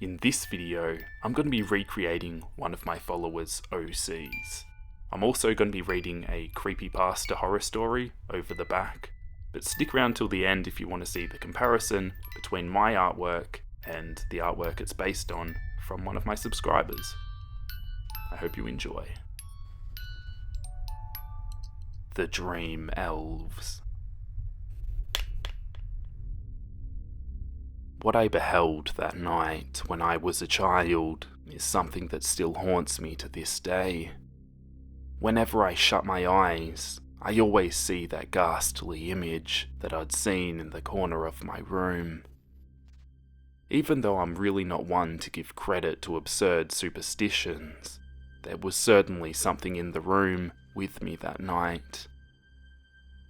In this video, I'm going to be recreating one of my followers' OCs. I'm also going to be reading a Creepypasta horror story over the back, but stick around till the end if you want to see the comparison between my artwork and the artwork it's based on from one of my subscribers. I hope you enjoy. The Dream Elves. What I beheld that night when I was a child is something that still haunts me to this day. Whenever I shut my eyes, I always see that ghastly image that I'd seen in the corner of my room. Even though I'm really not one to give credit to absurd superstitions, there was certainly something in the room with me that night.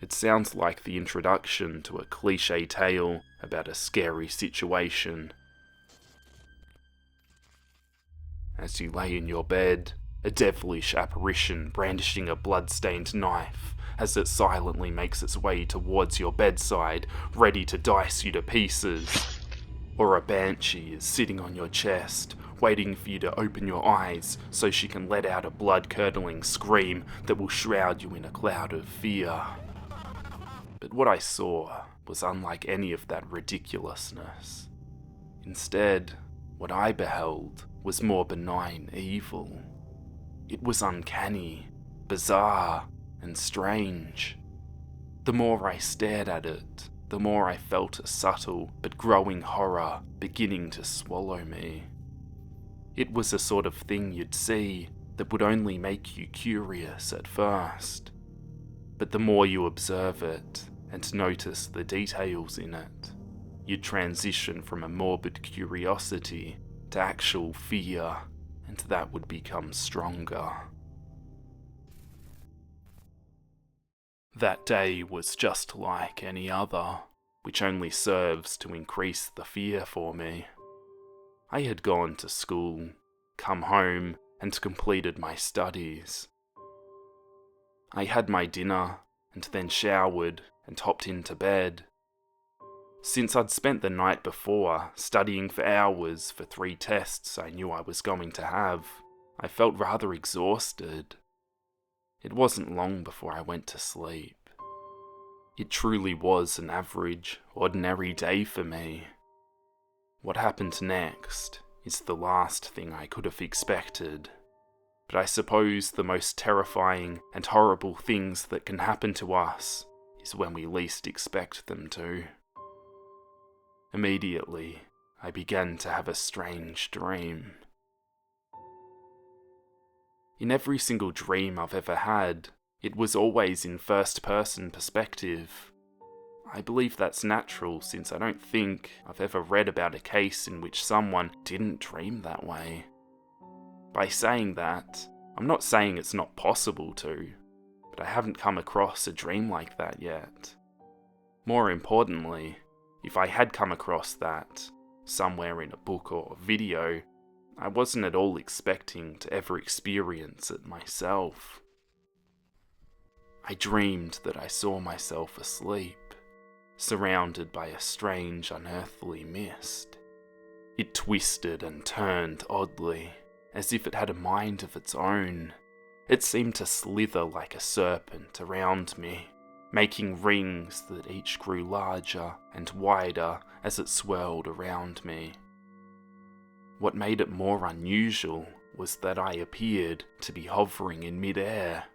It sounds like the introduction to a cliché tale about a scary situation. As you lay in your bed, a devilish apparition brandishing a blood-stained knife as it silently makes its way towards your bedside, ready to dice you to pieces. Or a banshee is sitting on your chest, waiting for you to open your eyes so she can let out a blood-curdling scream that will shroud you in a cloud of fear. But what I saw was unlike any of that ridiculousness. Instead, what I beheld was more benign evil. It was uncanny, bizarre, and strange. The more I stared at it, the more I felt a subtle but growing horror beginning to swallow me. It was a sort of thing you'd see that would only make you curious at first. But the more you observe it, and notice the details in it, you'd transition from a morbid curiosity to actual fear, and that would become stronger. That day was just like any other, which only serves to increase the fear for me. I had gone to school, come home, and completed my studies. I had my dinner, and then showered and hopped into bed. Since I'd spent the night before studying for hours for 3 tests I knew I was going to have, I felt rather exhausted. It wasn't long before I went to sleep. It truly was an average, ordinary day for me. What happened next is the last thing I could have expected. But I suppose the most terrifying and horrible things that can happen to us is when we least expect them to. Immediately, I began to have a strange dream. In every single dream I've ever had, it was always in first-person perspective. I believe that's natural since I don't think I've ever read about a case in which someone didn't dream that way. By saying that, I'm not saying it's not possible to, but I haven't come across a dream like that yet. More importantly, if I had come across that, somewhere in a book or video, I wasn't at all expecting to ever experience it myself. I dreamed that I saw myself asleep, surrounded by a strange, unearthly mist. It twisted and turned oddly, as if it had a mind of its own. It seemed to slither like a serpent around me, making rings that each grew larger and wider as it swirled around me. What made it more unusual was that I appeared to be hovering in mid-air.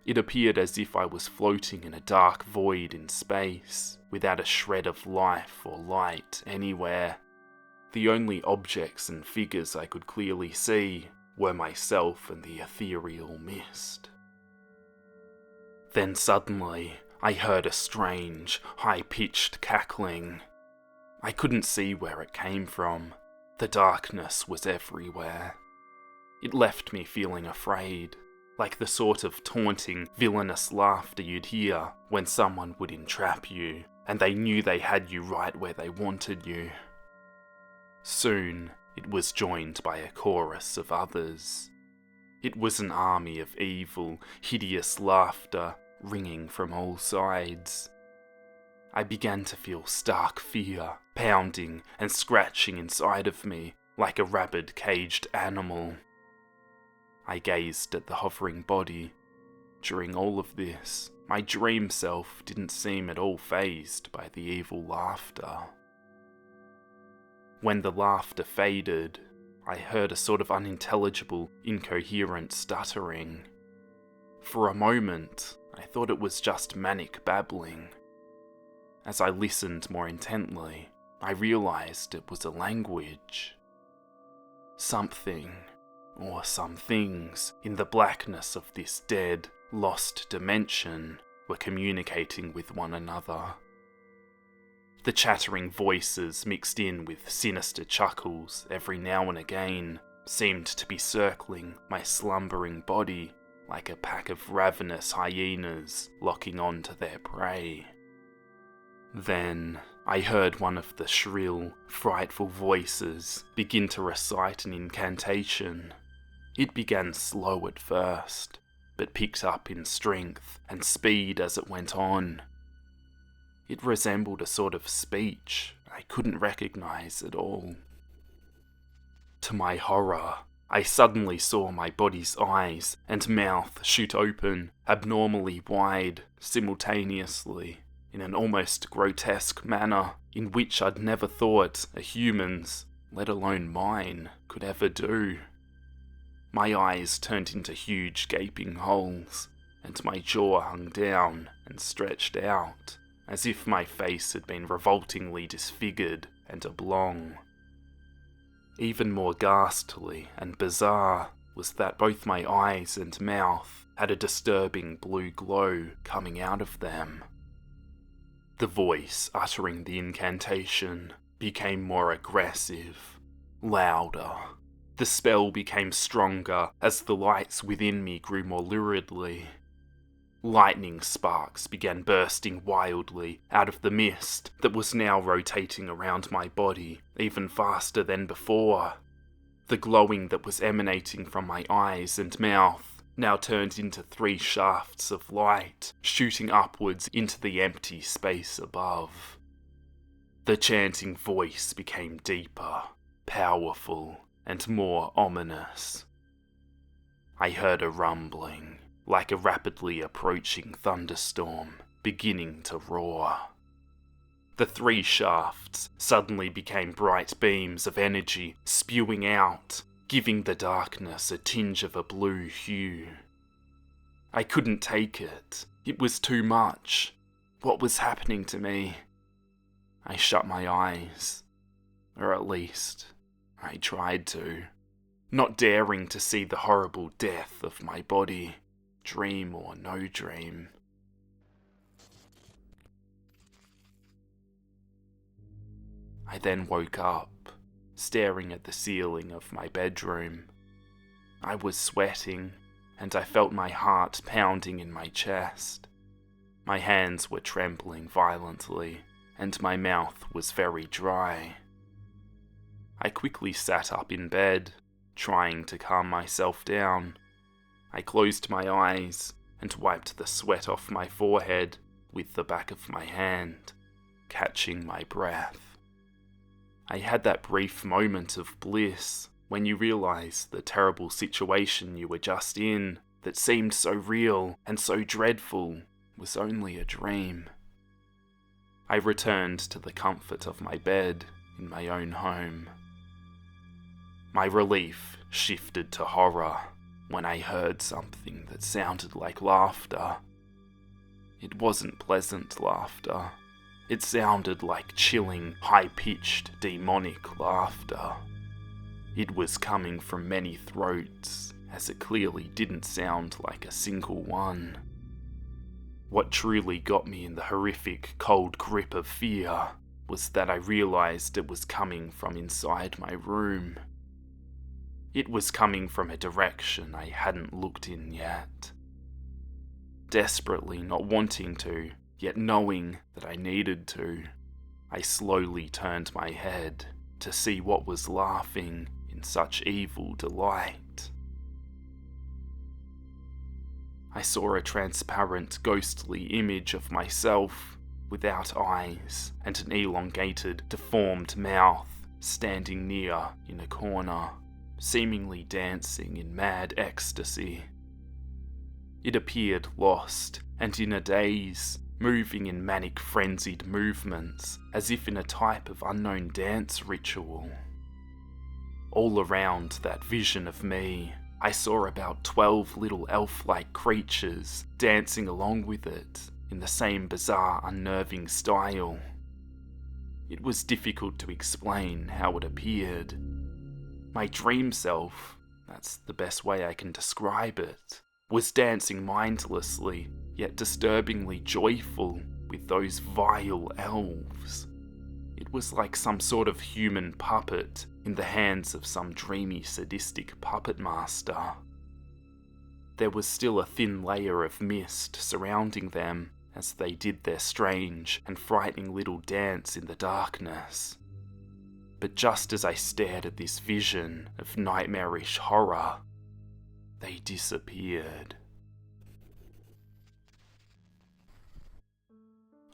It appeared as if I was floating in a dark void in space, without a shred of life or light anywhere. The only objects and figures I could clearly see were myself and the ethereal mist. Then suddenly, I heard a strange, high-pitched cackling. I couldn't see where it came from. The darkness was everywhere. It left me feeling afraid, like the sort of taunting, villainous laughter you'd hear when someone would entrap you, and they knew they had you right where they wanted you. Soon, it was joined by a chorus of others. It was an army of evil, hideous laughter ringing from all sides. I began to feel stark fear pounding and scratching inside of me like a rabid caged animal. I gazed at the hovering body. During all of this, my dream self didn't seem at all fazed by the evil laughter. When the laughter faded, I heard a sort of unintelligible, incoherent stuttering. For a moment, I thought it was just manic babbling. As I listened more intently, I realized it was a language. Something, or some things, in the blackness of this dead, lost dimension were communicating with one another. The chattering voices mixed in with sinister chuckles every now and again seemed to be circling my slumbering body like a pack of ravenous hyenas locking on to their prey. Then I heard one of the shrill, frightful voices begin to recite an incantation. It began slow at first, but picked up in strength and speed as it went on. It resembled a sort of speech I couldn't recognize at all. To my horror, I suddenly saw my body's eyes and mouth shoot open, abnormally wide, simultaneously, in an almost grotesque manner in which I'd never thought a human's, let alone mine, could ever do. My eyes turned into huge gaping holes, and my jaw hung down and stretched out, as if my face had been revoltingly disfigured and oblong. Even more ghastly and bizarre was that both my eyes and mouth had a disturbing blue glow coming out of them. The voice uttering the incantation became more aggressive, louder. The spell became stronger as the lights within me grew more luridly. Lightning sparks began bursting wildly out of the mist that was now rotating around my body even faster than before. The glowing that was emanating from my eyes and mouth now turned into 3 shafts of light shooting upwards into the empty space above. The chanting voice became deeper, powerful, and more ominous. I heard a rumbling, like a rapidly approaching thunderstorm, beginning to roar. The 3 shafts suddenly became bright beams of energy spewing out, giving the darkness a tinge of a blue hue. I couldn't take it. It was too much. What was happening to me? I shut my eyes. Or at least, I tried to. Not daring to see the horrible death of my body, dream or no dream. I then woke up, staring at the ceiling of my bedroom. I was sweating, and I felt my heart pounding in my chest. My hands were trembling violently, and my mouth was very dry. I quickly sat up in bed, trying to calm myself down. I closed my eyes and wiped the sweat off my forehead with the back of my hand, catching my breath. I had that brief moment of bliss when you realize the terrible situation you were just in that seemed so real and so dreadful was only a dream. I returned to the comfort of my bed in my own home. My relief shifted to horror when I heard something that sounded like laughter. It wasn't pleasant laughter. It sounded like chilling, high-pitched, demonic laughter. It was coming from many throats, as it clearly didn't sound like a single one. What truly got me in the horrific, cold grip of fear was that I realized it was coming from inside my room. It was coming from a direction I hadn't looked in yet. Desperately not wanting to, yet knowing that I needed to, I slowly turned my head to see what was laughing in such evil delight. I saw a transparent, ghostly image of myself, without eyes, and an elongated, deformed mouth, standing near in a corner, seemingly dancing in mad ecstasy. It appeared lost and in a daze, moving in manic frenzied movements, as if in a type of unknown dance ritual. All around that vision of me, I saw about 12 little elf-like creatures dancing along with it in the same bizarre, unnerving style. It was difficult to explain how it appeared. My dream self, that's the best way I can describe it, was dancing mindlessly, yet disturbingly joyful with those vile elves. It was like some sort of human puppet in the hands of some dreamy, sadistic puppet master. There was still a thin layer of mist surrounding them as they did their strange and frightening little dance in the darkness. But just as I stared at this vision of nightmarish horror, they disappeared.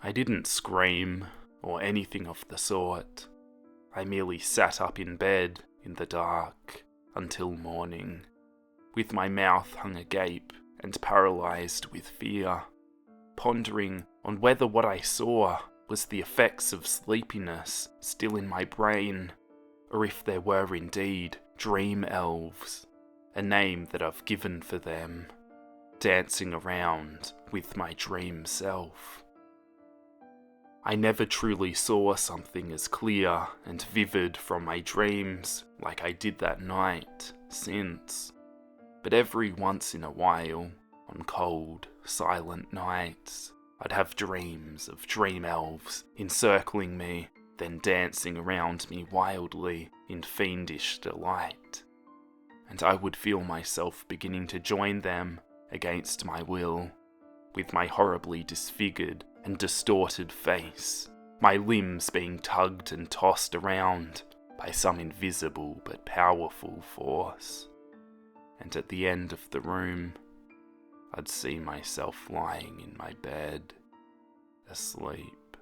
I didn't scream or anything of the sort. I merely sat up in bed in the dark until morning, with my mouth hung agape and paralysed with fear, pondering on whether what I saw was the effects of sleepiness still in my brain, or if there were indeed dream elves, a name that I've given for them, dancing around with my dream self. I never truly saw something as clear and vivid from my dreams like I did that night since, but every once in a while, on cold, silent nights, I'd have dreams of dream elves encircling me, then dancing around me wildly in fiendish delight, and I would feel myself beginning to join them against my will, with my horribly disfigured and distorted face, my limbs being tugged and tossed around by some invisible but powerful force. And at the end of the room, I'd see myself lying in my bed, asleep.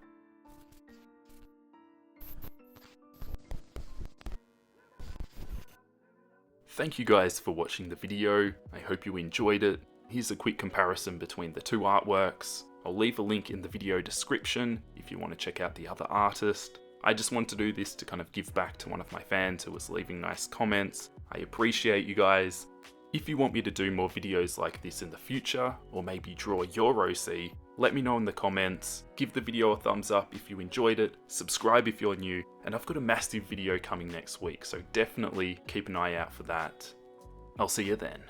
Thank you guys for watching the video. I hope you enjoyed it. Here's a quick comparison between the two artworks. I'll leave a link in the video description if you want to check out the other artist. I just want to do this to kind of give back to one of my fans who was leaving nice comments. I appreciate you guys. If you want me to do more videos like this in the future, or maybe draw your OC, let me know in the comments. Give the video a thumbs up if you enjoyed it, subscribe if you're new, and I've got a massive video coming next week, so definitely keep an eye out for that. I'll see you then.